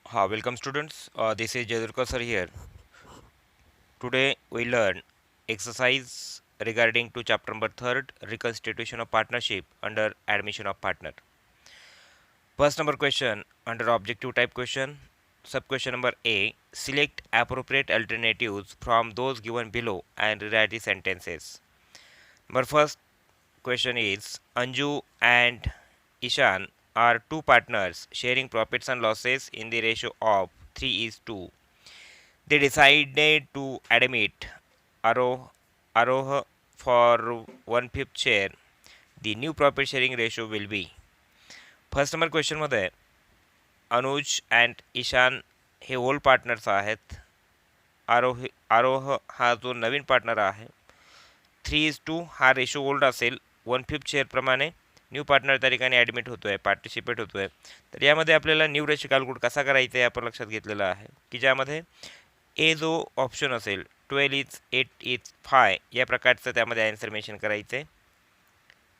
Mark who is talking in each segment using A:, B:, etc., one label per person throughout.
A: Welcome students. This is Jadurkar sir here. Today we learn exercise regarding to chapter number 3 reconstitution of partnership under admission of partner. First number question under objective type question. Sub question number A. Select appropriate alternatives from those given below and rewrite the sentences. Number first question is Anju and Ishan are two partners sharing profits and losses in the ratio of 3 is 2. They decided to admit Aroha for one fifth share. The new profit sharing ratio will be. First number क्वेश्चनमध्ये Anuj and Ishan हे old partners आहेत. आरोह हा जो नवीन partner आहे 3:2 हा ratio old असेल 1/5 शेअरप्रमाणे new partner त्या ठिकाणी ॲडमिट होतो आहे पार्टिसिपेट होतो आहे. तर यामध्ये आपल्याला न्यू रेशो कॅल्क्युलेट कसा करायचा आहे आपण लक्षात घेतलेलं आहे की ज्यामध्ये ए जो ऑप्शन असेल 12 इज 8 इज 5 या प्रकारचं त्यामध्ये आन्सर मेन्शन करायचं आहे.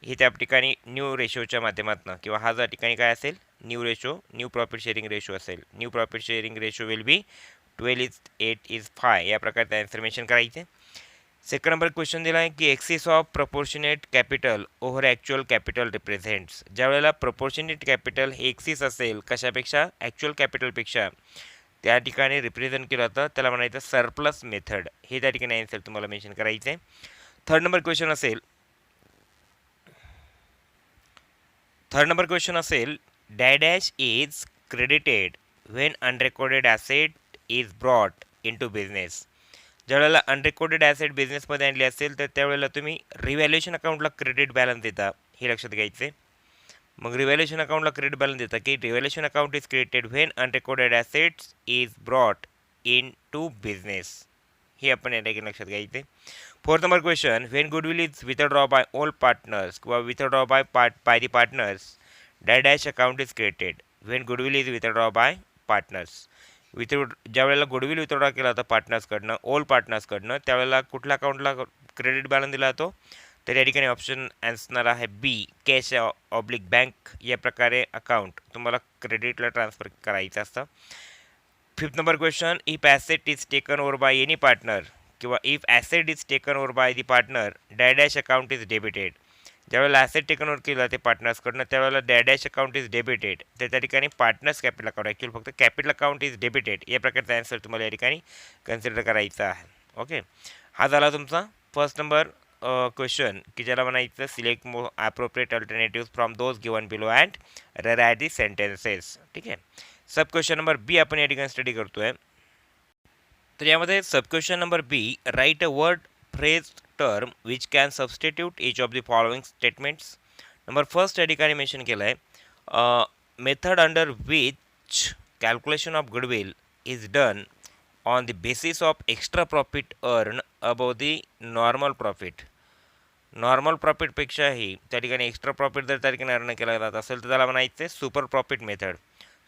A: हे त्या ठिकाणी न्यू रेशोच्या माध्यमातून किंवा हा ज्या ठिकाणी काय असेल new ratio new profit sharing ratio असेल. New profit sharing ratio will be 12 is 8 is 5 या प्रकारचं आन्सर मेन्शन करायचं आहे. सेकंड नंबर क्वेश्चन दिला आहे की axis of proportionate capital over actual capital represents. ज्यावेळेला प्रपोर्शनेट कॅपिटल हे एक्सिस असेल कशापेक्षा ॲक्च्युअल कॅपिटलपेक्षा त्या ठिकाणी रिप्रेझेंट केलं जातं त्याला म्हणायचं सरप्लस मेथड. हे त्या ठिकाणी आन्सर तुम्हाला मेन्शन करायचं आहे. थर्ड नंबर क्वेश्चन असेल dash is credited when unrecorded asset is brought into business. ज्यावेळेला अनरेकॉर्डेड ॲसेट बिझनेसमध्ये आणली असेल तर त्यावेळेला तुम्ही रिव्हॅल्युएशन अकाउंटला क्रेडिट बॅलन्स देता हे लक्षात घ्यायचे. मग रिव्हॅल्युएशन अकाउंटला क्रेडिट बॅलन्स देता की revaluation account is created when unrecorded assets is brought into business. हे आपण या ठिकाणी लक्षात घ्यायचे. Fourth number question when goodwill is withdraw by old partners किंवा withdraw by the partners dash account is created. When goodwill is withdraw by partners ज्यावेळेला goodwill withdraw केला होता पार्टनर्सकडनं ओल्ड पार्टनर्सकडनं त्यावेळेला कुठल्या अकाउंटला क्रेडिट बॅलन्स दिला जातो तर या ठिकाणी ऑप्शन असणार आहे बी कॅश ऑब्लिक बँक या प्रकारे अकाउंट तुम्हाला क्रेडिटला ट्रान्सफर करायचं असतं. Fifth number question if asset is taken over by any partner किंवा if asset is taken over by the partner dash account is debited. ज्यावेळेला ॲसेट टेकन ओव्हर केलं ते पार्टनर्सकडनं त्यावेळेला डॅश अकाउंट इज डेबिटेड तर त्या ठिकाणी पार्टनर्स कॅपिटल अकाउंट ॲक्च्युअली फक्त capital account is debited या प्रकारचा आन्सर तुम्हाला या ठिकाणी कन्सिडर करायचा आहे. ओके, हा झाला तुमचा फर्स्ट नंबर क्वेश्चन की ज्याला म्हणायचं select appropriate alternative from those given below and rewrite the sentences. ठीक आहे. सब क्वेश्चन नंबर बी आपण या ठिकाणी स्टडी करतोय. तर यामध्ये sub question number B write a word phrase term which can substitute each of the following statements. Number first या ठिकाणी मेन्शन केलं आहे method under which calculation of goodwill is done on the basis of extra profit earn above the normal profit. Normal प्रॉफिटपेक्षाही त्या ठिकाणी extra profit जर त्या ठिकाणी अर्न केला जात असेल तर त्याला म्हणायचं आहे super profit method.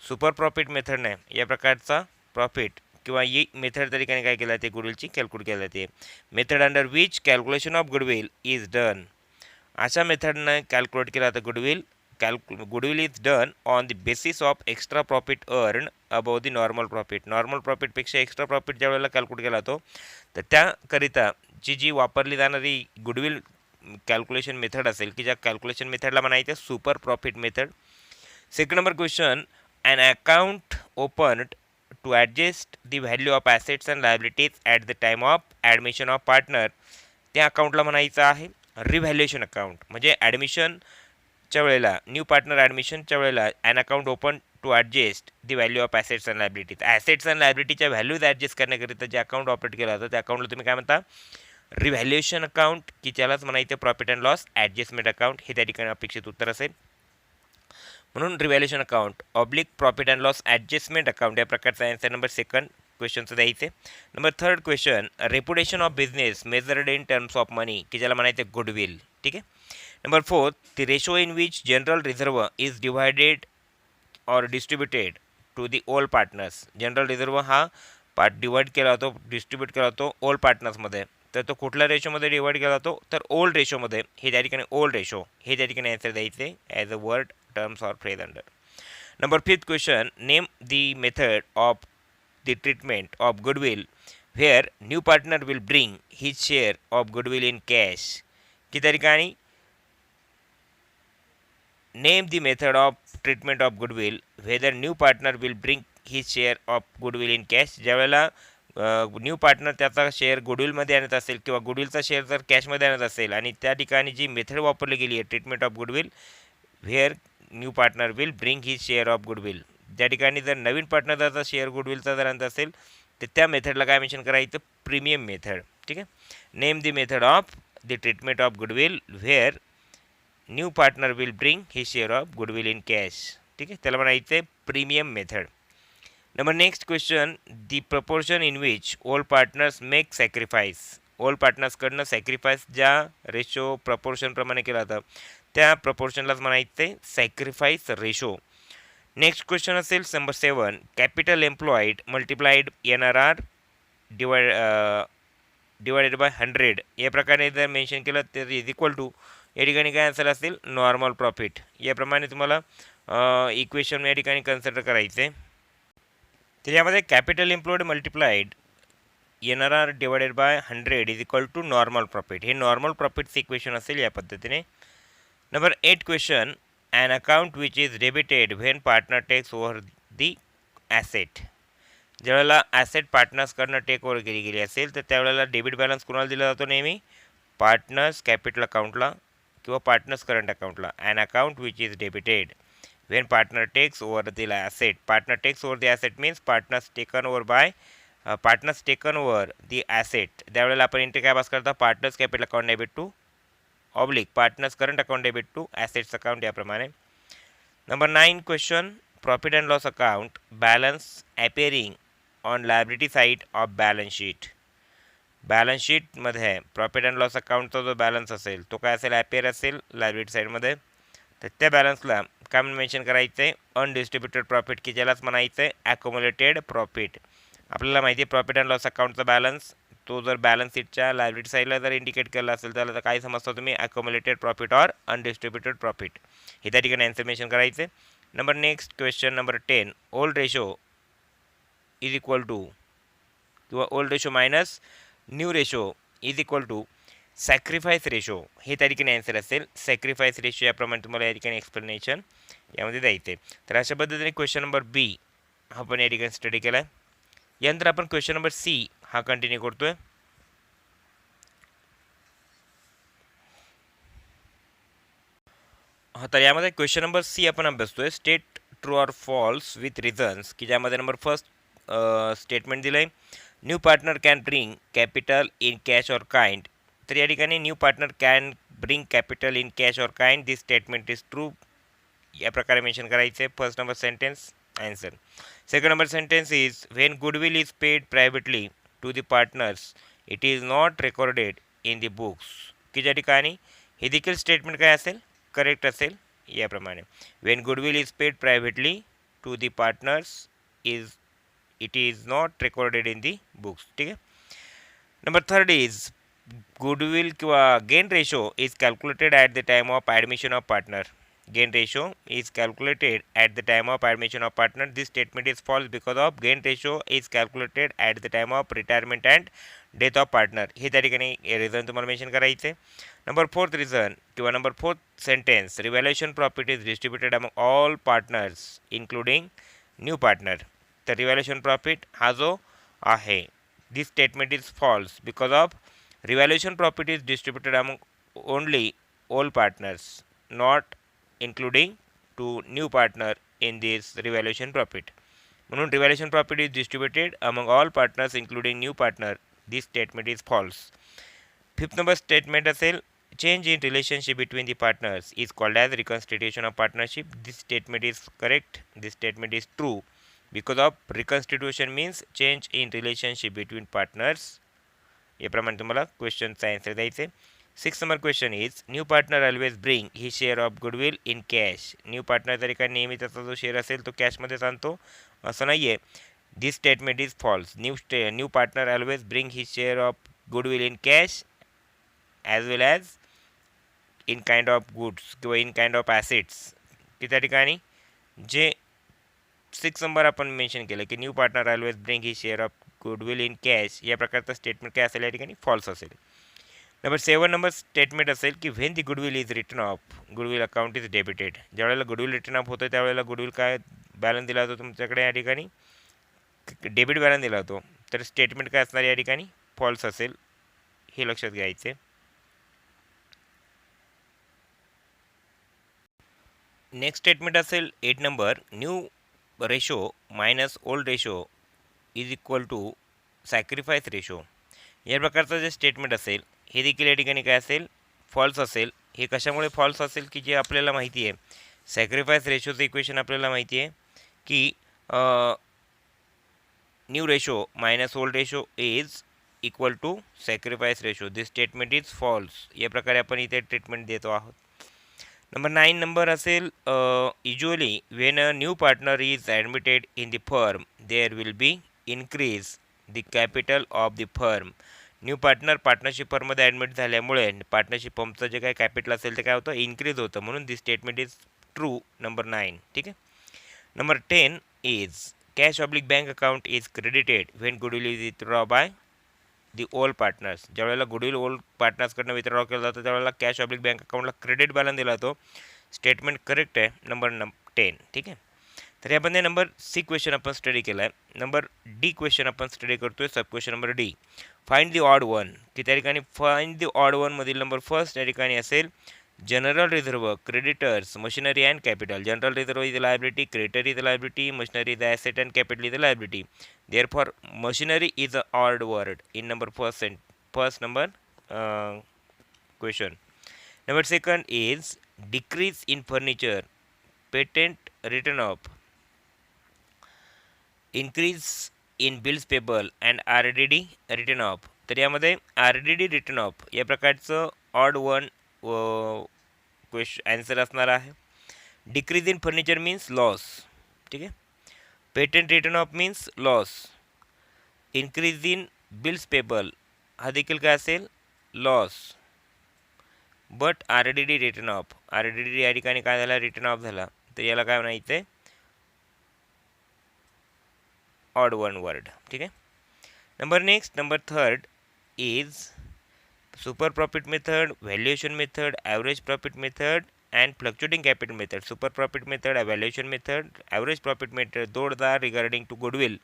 A: Super profit मेथडने या प्रकारचा प्रॉफिट किंवा ही मेथड त्या ठिकाणी काय केलं जाते गुडविलची कॅल्क्युलेट केली जाते. Method under which calculation of goodwill is done. अशा मेथडनं कॅल्क्युलेट केला जातं goodwill is done on the basis of extra profit earn above the normal profit. Normal प्रॉफिटपेक्षा एक्स्ट्रा प्रॉफिट ज्या वेळेला कॅल्क्युलेट केला जातो तर त्याकरिता जी वापरली जाणारी गुडविल कॅल्क्युलेशन मेथड असेल की ज्या कॅल्क्युलेशन मेथडला म्हणायचं super profit method. Second number question an account opened to adjust the value of assets and liabilities at the time of admission of partner. त्या अकाउंटला म्हणायचं आहे रिव्हॅल्युएशन अकाउंट. म्हणजे ॲडमिशनच्या वेळेला न्यू पार्टनर ॲडमिशनच्या वेळेला an account open to adjust the value of assets and liabilities. Assets and लायबिलिटीच्या व्हॅल्यूज ॲडजस्ट करण्याकरिता जे अकाउंट ऑपरेट केलं जातं त्या अकाउंटला तुम्ही काय म्हणता रिव्हॅल्युएशन अकाउंट की त्यालाच म्हणायचं profit and loss adjustment account. हे त्या ठिकाणी अपेक्षित उत्तर असेल. म्हणून revaluation account oblique profit and loss adjustment account या प्रकारचा आन्सर नंबर सेकंड क्वेश्चनचं द्यायचे. Number third question reputation of business measured in terms of money की ज्याला म्हणायचं गुडविल. ठीक आहे. Number fourth the ratio in which general reserve is divided or distributed to the old partners. General reserve हा divide केला जातो distribute केला जातो ओल्ड पार्टनर्समध्ये. तर तो कुठल्या रेशोमध्ये डिवाइड केला जातो तर ओल्ड रेशोमध्ये. हे त्या ठिकाणी ओल्ड रेशो हे त्या ठिकाणी आन्सर द्यायचे as a word terms or phrase under. Number fifth question, name the method of the treatment of goodwill where new partner will bring his share of goodwill in cash. की त्या ठिकाणी name the method of treatment of goodwill whether new partner will bring his share of goodwill in cash. ज्यावेळेला new partner त्याचा share गुडविलमध्ये आणत असेल किंवा गुडविलचा share जर कॅशमध्ये आणत असेल आणि त्या ठिकाणी जी मेथड वापरली गेली आहे treatment of goodwill where new partner will bring his share of goodwill, त्या ठिकाणी जर नवीन पार्टनर त्याचा शेअर गुडविलचा जर आणत असेल तर त्या मेथडला काय मेन्शन करायचं, प्रीमियम मेथड. ठीक आहे. Name the method of the treatment of goodwill where new partner will bring his share of goodwill in cash. ठीक आहे, त्याला म्हणायचं आहे premium method. Number next question, the proportion in which old partners make sacrifice. Old पार्टनर्सकडनं sacrifice ज्या ratio प्रपोर्शनप्रमाणे केला होता त्या प्रपोर्शनलाच म्हणायचं आहे सॅक्रिफाईस रेशो. नेक्स्ट क्वेश्चन असेल number 7, capital employed multiplied NRR divided by 100 या प्रकारे जर मेन्शन केलं तर इज इक्वल टू या ठिकाणी काय आन्सर असेल नॉर्मल प्रॉफिट. याप्रमाणे तुम्हाला इक्वेशन या ठिकाणी कन्सिडर करायचं आहे. त्याच्यामध्ये capital employed multiplied NRR divided by 100 is equal to normal profit. हे नॉर्मल प्रॉफिटचं इक्वेशन असेल या पद्धतीने. Number 8 question, an account which is debited when partner takes over the asset. ज्यावेळेला ॲसेट पार्टनर्सकडनं टेक ओव्हर केली गेली असेल तर त्यावेळेला डेबिट बॅलन्स कोणाला दिला जातो, नेहमी पार्टनर्स कॅपिटल अकाउंटला किंवा पार्टनर्स करंट अकाउंटला. An account which is debited when partner takes over the asset. Partner takes over the asset means partners taken over the asset. त्यावेळेला आपण एंट्री काय पास करता, partners capital account debit to oblique partners current account debit to assets account याप्रमाणे. Number 9 question, profit and loss account balance appearing on liability side of balance sheet. Balance शीटमध्ये profit and loss अकाउंटचा जो balance असेल तो काय असेल, appear असेल liability साईडमध्ये. तर त्या बॅलन्सला काय मेन्शन करायचं आहे, अनडिस्ट्रीब्युटेड प्रॉफिट, की ज्यालाच म्हणायचं आहे ॲक्युम्युलेटेड प्रॉफिट. आपल्याला माहिती आहे प्रॉफिट अँड लॉस अकाउंटचा बॅलन्स तो जर बॅलन्स शीटच्या लायबिलिटी साईडला जर इंडिकेट केला असेल त्याला तर काय समजता तुम्ही, accumulated profit or undistributed profit. हे त्या ठिकाणी आन्सर मेन्शन करायचं आहे. Number next question number 10, old ratio is equal to किंवा old ratio minus new ratio is equal to sacrifice ratio. हे त्या ठिकाणी आन्सर असेल सॅक्रिफाईस रेशो. याप्रमाणे तुम्हाला या ठिकाणी एक्सप्लेनेशन यामध्ये द्यायचे. तर अशा पद्धतीने क्वेश्चन नंबर बी हा पण या ठिकाणी स्टडी केला आहे. यानंतर आपण क्वेश्चन नंबर सी हा कंटिन्यू करतोय. तर यामध्ये क्वेश्चन नंबर सी आपण अभ्यासतोय, state true or false with reasons, की ज्यामध्ये नंबर फर्स्ट स्टेटमेंट दिलं आहे, new partner can bring capital in cash or kind. तर या ठिकाणी new partner can bring capital in cash or kind, this statement is true या प्रकारे mention करायचं आहे. First number sentence answer. Second number sentence is when goodwill is paid privately to the partners it is not recorded in the books, की ज्या ठिकाणी हे देखील statement काय असेल, करेक्ट असेल याप्रमाणे. When goodwill is paid privately to the partners it is not recorded in the books. ठीक आहे. नंबर थर्ड इज गुडविल किंवा gain ratio is calculated at the time of admission of partner. Gain ratio is calculated at the time of admission of partner. This statement is false because of gain ratio is calculated at the time of retirement and death of partner. हे त्या ठिकाणी reason तुम्हाला mention करायचे. Number fourth reason किंवा number fourth sentence, revaluation profit is distributed among all partners including new partner. तर revaluation profit हा जो आहे this statement is false because of revaluation profit is distributed among only old partners not including to new partner in this revaluation profit. म्हणून revaluation profit is distributed among all partners including new partner. This statement is false. Fifth number statement असेल, change in relationship between the partners is called as reconstitution of partnership. This statement is correct. This statement is true because of reconstitution means change in relationship between partners. याप्रमाणे तुम्हाला क्वेश्चनचा answer द्यायचे. Six number question is new partner always bring he share of goodwill in cash. New partner तरी काय नेहमी त्याचा जो share असेल तो कॅशमध्येच आणतो असं नाही आहे. This statement is false. New partner always bring he share of goodwill in cash as well as in kind of goods किंवा इन काइंड ऑफ ॲसेट्स, की त्या ठिकाणी जे 6 नंबर आपण मेन्शन केलं की new partner always bring he share of goodwill in cash, या प्रकारचं स्टेटमेंट काय असेल या ठिकाणी? फॉल्स असेल. नंबर 7 नंबर स्टेटमेंट असेल की when the goodwill is return of, goodwill account is debited. ज्यावेळेला गुडविल रिटर्न ऑफ होतं त्यावेळेला गुडविल काय बॅलन्स दिला होता तुमच्याकडे या ठिकाणी? डेबिट बॅलन्स दिला होतो. तर स्टेटमेंट काय असणार या ठिकाणी? फॉल्स असेल, हे लक्षात घ्यायचे. नेक्स्ट स्टेटमेंट असेल 8 number, new ratio minus old ratio is equal to sacrifice ratio. या प्रकारचं जे स्टेटमेंट असेल हे देखील या ठिकाणी काय असेल? फॉल्स असेल. हे कशामुळे फॉल्स असेल की जे आपल्याला माहिती आहे सॅक्रिफाईस रेशोचं इक्वेशन आपल्याला माहिती आहे की new ratio minus old ratio is equal to sacrifice ratio. This statement is false. या प्रकारे आपण इथे ट्रीटमेंट देतो आहोत. नंबर 9 नंबर असेल usually when a new partner is admitted in the firm there will be increase the capital of the firm. New partnership फर्ममध्ये admit झाल्यामुळे partnership फर्मचं जे काही कॅपिटल असेल ते काय होतं? इन्क्रीज होतं. म्हणून दिस स्टेटमेंट इज ट्रू. नंबर 9. ठीक आहे. Number 10 is cash oblique bank account is credited when goodwill is withdraw by the old partners. ज्यावेळेला गुडविल ओल्ड पार्टनर्सकडनं विथड्रॉ केला जातो त्यावेळेला कॅश ऑब्लिक बँक अकाउंटला क्रेडिट बॅलन्स दिला जातो. स्टेटमेंट करेक्ट आहे. नंबर 10. ठीक आहे. तर यामध्ये नंबर सी क्वेश्चन आपण स्टडी केला आहे. नंबर डी क्वेश्चन आपण स्टडी करतोय. सब question number D, find the odd one. की त्या ठिकाणी फाइंड दी ऑड वन मधील नंबर फर्स्ट या ठिकाणी असेल general reserve, creditors, machinery and capital. General reserve is liability, creditor is liability, machinery is asset and capital is liability. Therefore machinery is a odd word in number first number question. Number second is decrease in furniture, patent return off, increase in bills payable and RDD return off. तर यामध्ये RDD return of या प्रकारचं odd one answer असणार आहे. Decrease in furniture means loss. ठीक आहे. Patent return of means loss. Increase in bills payable हा देखील काय असेल? Loss. But RDD return of, RDD या ठिकाणी काय झाला? रिटर्न ऑफ झाला. तर याला काय म्हणायचं आहे? Odd one word. ठीक आहे. Number third is super profit method, valuation method, average profit method and fluctuating capital method. Super profit method, valuation method, average profit method those are regarding to goodwill.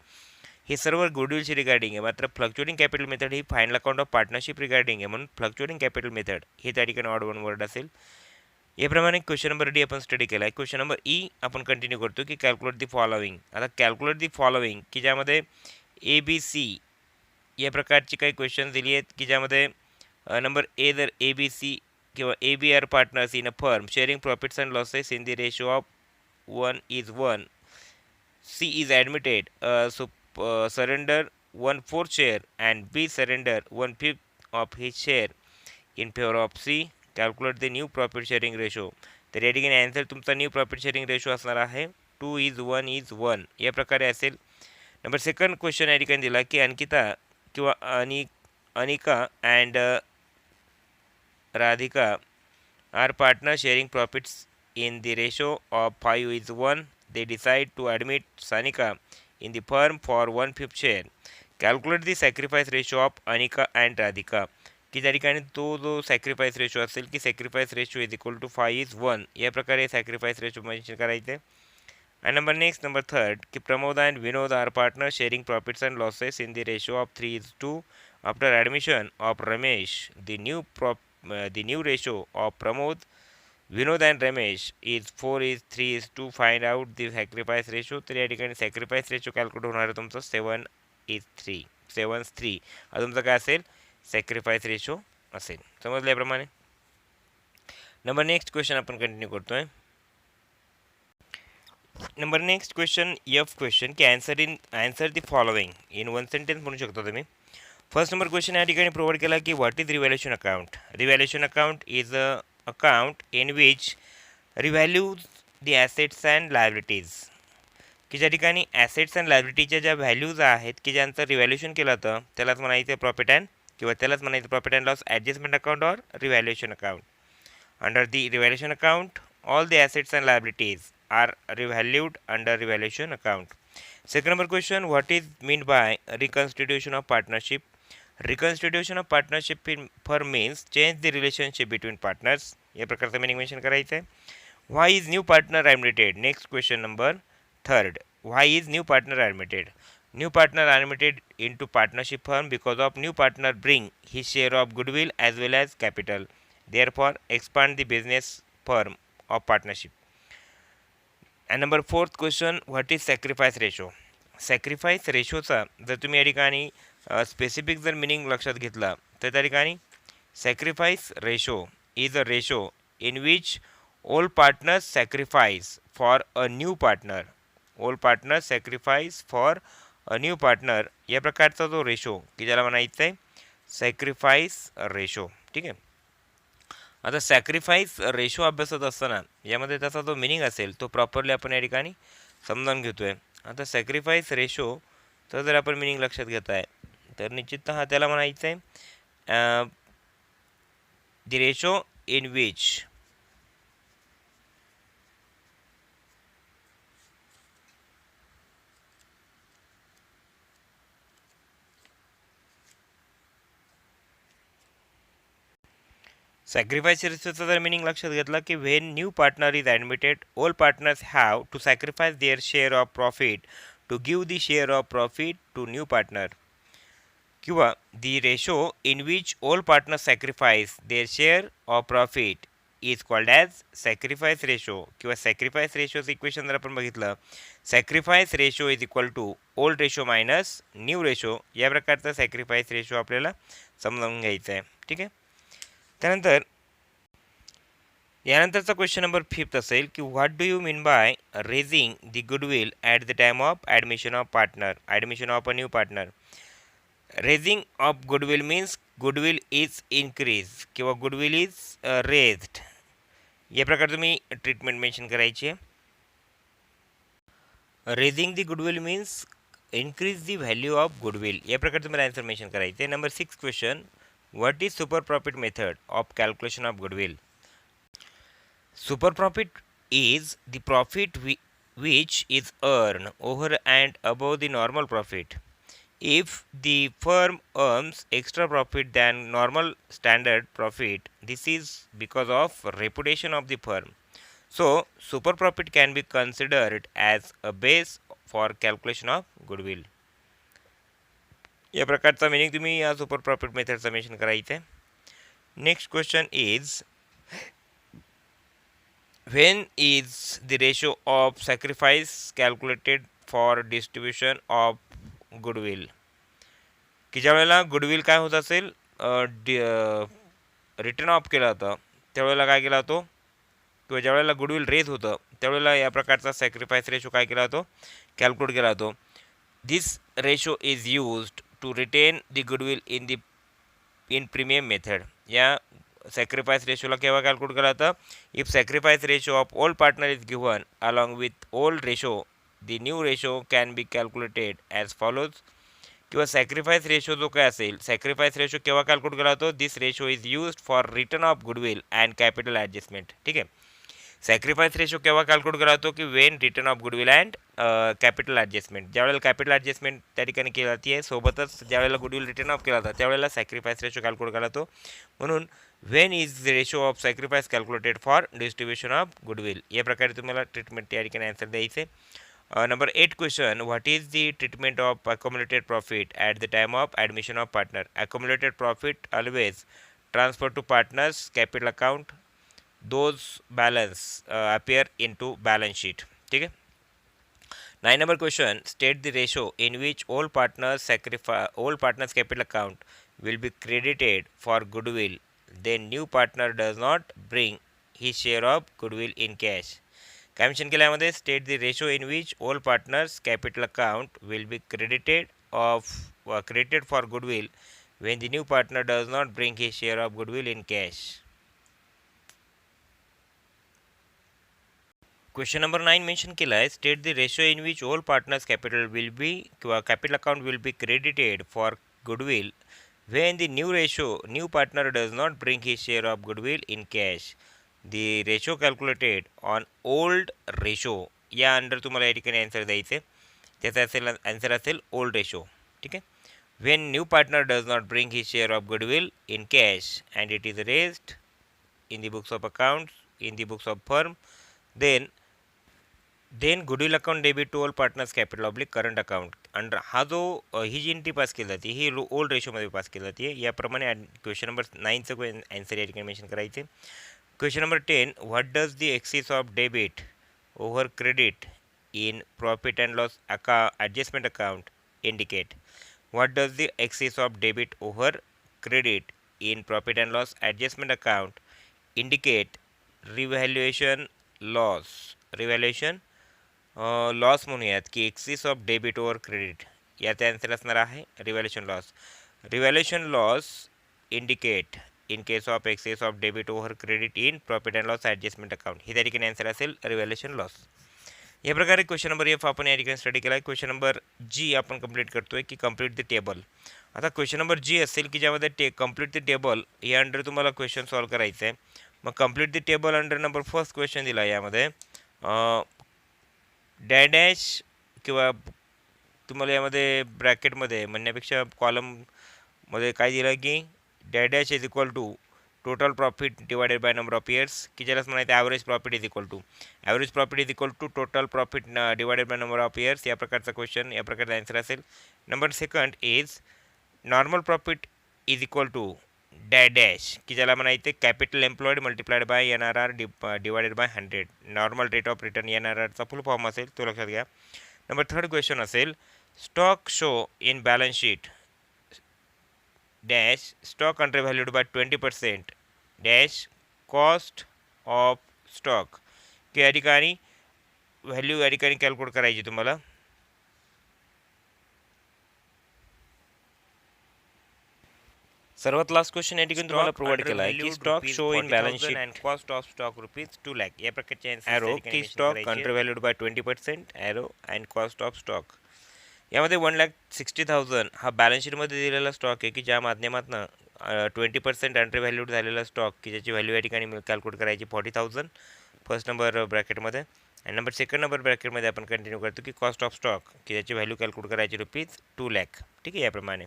A: हे सर्व गुडविलशी regarding आहे. मात्र fluctuating capital method ही final account of partnership regarding आहे. म्हणून fluctuating capital method हे त्या ठिकाणी ऑड वन वर्ड असेल. याप्रमाणे क्वेश्चन नंबर डी आपण स्टडी केला आहे. क्वेश्चन नंबर ई आपण कंटिन्यू करतो की कॅल्क्युलेट दी फॉलोविंग. आता कॅल्क्युलेट दी फॉलोविंग की ज्यामध्ये ABC या प्रकारची काही क्वेश्चन दिली आहेत की ज्यामध्ये नंबर ए जर ABC किंवा AB are partners in a firm sharing profits and losses in the ratio of 1:1. C is admitted surrender 1/4 share and B surrender 1/5 of his share in favor of C. Calculate the new profit sharing ratio. तर या ठिकाणी answer तुमचा new profit sharing ratio असणार आहे 2:1:1 या प्रकारे असेल. Number second question या ठिकाणी दिला की अंकिता किंवा Anika and Radhika are partner sharing profits in the ratio of 5:1. They decide to admit Sanika in the firm for 1/5 share. Calculate the sacrifice ratio of Anika and Radhika. की त्या ठिकाणी तो जो सॅक्रिफाईस रेशो असेल की sacrifice ratio is equal to 5:1 या प्रकारे sacrifice ratio mention करायचे. आणि नंबर थर्ड की Pramod and Vinod are partner sharing profits and losses in the ratio of 3:2. After admission of Ramesh the new ratio of Pramod, Vinod and Ramesh is 4:3:2. Find out the sacrifice ratio. तर या ठिकाणी sacrifice ratio calculate होणार आहे तुमचं 7:3 हा तुमचा काय असेल? सॅक्रिफाईस रेशो असेल. समजल्याप्रमाणे नंबर नेक्स्ट क्वेश्चन आपण कंटिन्यू करतोय. Number next question F question की answer the following in one sentence म्हणू शकता तुम्ही. फर्स्ट नंबर क्वेश्चन या ठिकाणी प्रोव्हाइड केला की what is revaluation account. Revaluation account is a account in which revalues the assets and liabilities. की ज्या ठिकाणी ॲसेट्स अँड लायबिलिटीच्या ज्या व्हॅल्यूज आहेत की ज्यांचं रिव्हॅल्युएशन केलं जातं त्यालाच म्हणायचं प्रॉफिट अँड किंवा त्यालाच म्हणायचं profit and loss adjustment account or revaluation account. Under the revaluation account all the assets and liabilities are revalued under revaluation account. Second number question, what is meant by reconstitution of partnership? Reconstitution of partnership in firm means change the relationship between partners. या प्रकारचं meaning mention करायचं आहे. Why is new partner admitted? Next question number third. Why is new partner admitted? New partner admitted into partnership firm because of new partner bring his share of goodwill as well as capital. Therefore, expand the business firm of partnership. And number fourth question, what is sacrifice ratio? Sacrifice रेशोचा जर तुम्ही या ठिकाणी specific जर meaning लक्षात घेतला तर त्या ठिकाणी sacrifice ratio is a ratio in which old partners sacrifice for a new partner. Old partners sacrifice for a new partner या प्रकारचा जो रेशो की ज्याला म्हणायचं आहे सॅक्रिफाईस रेशो. ठीक आहे. आता सॅक्रिफाईस रेशो अभ्यासत असताना यामध्ये त्याचा जो मिनिंग असेल तो प्रॉपरली आपण या ठिकाणी समजावून घेतोय. आता सॅक्रिफाईस रेशो तर जर आपण मिनिंग लक्षात घेत आहे तर निश्चिततः त्याला म्हणायचं आहे the ratio in which sacrifice रेशोचा जर मिनिंग लक्षात घेतला की when new partner is admitted old partners have to sacrifice their share of profit to give the share of profit to new partner. किंवा the ratio in which old partner sacrifice their share of profit is called as sacrifice ratio. किंवा sacrifice रेशोचं equation जर आपण बघितलं sacrifice ratio is equal to old ratio minus new ratio या प्रकारचा sacrifice ratio आपल्याला समजावून घ्यायचा आहे. ठीक आहे. त्यानंतर यानंतरचा क्वेश्चन नंबर फिफ्थ असेल की what do you mean by raising the goodwill at the time of admission of partner admission of a new partner. Raising of goodwill means goodwill is increase किंवा गुडविल इज रेज्ड या प्रकारे तुम्ही treatment mention करायची आहे. Raising the goodwill means increase the value of goodwill या प्रकारे तुम्हाला answer mention करायचे. Number six question, what is super profit method of calculation of goodwill? Super profit is the profit which is earned over and above the normal profit. If the firm earns extra profit than normal standard profit, this is because of reputation of the firm. So super profit can be considered as a base for calculation of goodwill. या प्रकारचा meaning तुम्ही या super profit मेथडचा mention करायचं आहे. Next question is when is the ratio of sacrifice calculated for distribution of goodwill. की ज्या वेळेला गुडविल काय होत असेल रिटर्न ऑफ केला होता त्यावेळेला काय केला होतो किंवा ज्या वेळेला गुडविल रेज होतं त्यावेळेला या प्रकारचा सॅक्रिफाईस रेशो काय केला होतो कॅल्क्युलेट केला होतो. This ratio is used to retain the goodwill in premium method. या sacrifice ratio ला केव्हा कॅल्क्युलेट केला होता if sacrifice ratio of old partner is given along with old ratio the new ratio can be calculated as follows. किंवा sacrifice ratio जो काय असेल sacrifice ratio केव्हा कॅल्क्युलेट केला होतो this ratio is used for return of goodwill and capital adjustment. ठीक आहे. Sacrifice ratio केव्हा कॅल्क्युलेट केला जातो की Wien return of goodwill and capital adjustment. ज्यावेळेला कॅपिटल ॲडजस्टमेंट त्या ठिकाणी केली जाते सोबतच ज्यावेळेला गुडविल रिटर्न ऑफ केला जातो त्यावेळेला सॅक्रिफाईस रेशो कॅल्क्युलेट केला जातो. म्हणून when is the ratio of sacrifice calculated for distribution of goodwill या प्रकारे तुम्हाला ट्रीटमेंट या ठिकाणी आन्सर द्यायचे. Number 8 question, what is the treatment of accommodated profit at the time of admission of partner. Accommodated profit always transfer to partners capital account. those balance appear into balance sheet. ठीक है. 9 number question, state the ratio in which all partners capital account will be credited for goodwill then new partner does not bring his share of goodwill in cash. काय mention केल्यामध्ये state the ratio in which all partners capital account will be credited for goodwill when the new partner does not bring his share of goodwill in cash. Question number 9 mention केला आहे state the ratio in which all partners capital will be किंवा capital account will be credited for goodwill when the new partner does not bring his share of goodwill in cash. The ratio calculated on old ratio या under तुम्हाला या ठिकाणी answer द्यायचे. त्याचा असेल answer असेल old ratio. ठीक आहे. Wien new partner does not bring his share of goodwill in cash and it is raised in the books of accounts in the books of firm, then goodwill account debit to all partners capital oblique current account under हा जो ही जी entry pass केली जाते ही old रेशोमध्ये pass केली जाते. याप्रमाणे question number 9चं answer या ठिकाणी mention करायचे. Question number 10, what does the excess of debit over credit in profit and loss adjustment account indicate. What does the excess of debit over credit in profit and loss adjustment account indicate. Revaluation loss म्हणूयात की excess of debit over credit याचा answer असणार आहे revaluation loss indicate in case of excess of debit over credit in profit and loss adjustment account ही त्या ठिकाणी answer असेल revaluation loss. या प्रकारे क्वेश्चन नंबर एफ आपण या ठिकाणी स्टडी केला आहे. क्वेश्चन नंबर जी आपण कंप्लीट करतोय की कंप्लीट द टेबल. आता क्वेश्चन नंबर जी असेल की ज्यामध्ये कंप्लीट द टेबल या अंडर तुम्हाला क्वेश्चन सॉल्व करायचं आहे. मग complete the table under number first question दिला यामध्ये डॅश किंवा तुम्हाला यामध्ये ब्रॅकेटमध्ये म्हणण्यापेक्षा कॉलममध्ये काय दिलं की dash is equal to total profit divided by number of years की ज्यालाच म्हणायचं average profit is equal to total profit divided by number of years या प्रकारचा क्वेश्चन या प्रकारचा आन्सर असेल. Number second is normal profit is equal to dash की ज्याला म्हणायचे capital employed multiplied by NRR divided by 100. Normal rate of return NRRचा full form असेल तो लक्षात घ्या. नंबर थर्ड क्वेश्चन असेल stock show in balance sheet dash stock under valued by 20% dash cost of stock की या ठिकाणी व्हॅल्यू या ठिकाणी कॅल्क्युलेट करायची तुम्हाला. सर्वात लास्ट क्वेश्चन या ठिकाणी तुम्हाला प्रोव्हाइड केला आहे की stock show in balance sheet and cost of stock ₹2 lakh या प्रकारचे ॲरो की stock under valued by 20% arrow and cost of stock. यामध्ये 1,60,000 हा बॅलन्स शीटमध्ये दिलेला स्टॉक आहे की ज्या माध्यमातून 20% अंडर व्हॅल्यूड झालेला स्टॉक की ज्याची व्हॅल्यू या ठिकाणी कॅल्क्युलेट करायची 40,000 फर्स्ट नंबर ब्रॅकेटमध्ये. आणि नंबर सेकंड नंबर ब्रॅकेटमध्ये आपण कंटिन्यू करतो की कॉस्ट ऑफ स्टॉक की ज्याची व्हॅल्यू कॅल्क्युलेट करायची ₹2 लाख. ठीक आहे याप्रमाणे.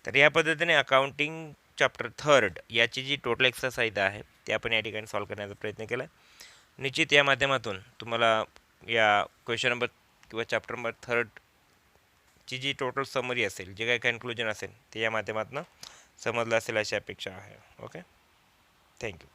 A: तर या पद्धतीने अकाउंटिंग चॅप्टर थर्ड याची जी टोटल एक्सरसाइज आहे ते आपण या ठिकाणी सॉल्व करण्याचा प्रयत्न केला. निश्चित या माध्यमातून तुम्हाला या क्वेश्चन नंबर किंवा चॅप्टर नंबर थर्डची जी टोटल समरी असेल जे काही कन्क्लुजन असेल ते या माध्यमातून समजलं असेल अशी अपेक्षा आहे. Okay, thank you.